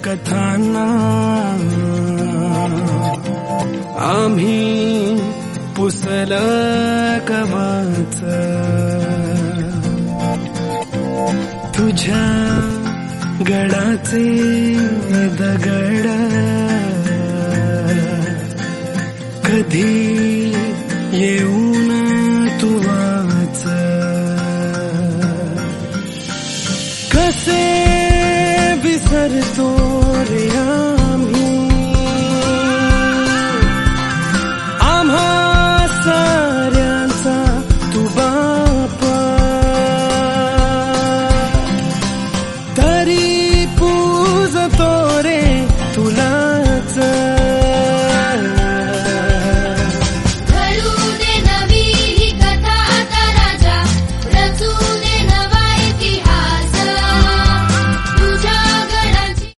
कथांना आम्ही पुसल कवाच तुझ्या गडाचे दगड कधी येऊन तू वाच कसे विसरतो रे आम्ही आम्हा साऱ्यांचा तू बापा तरी पूजतो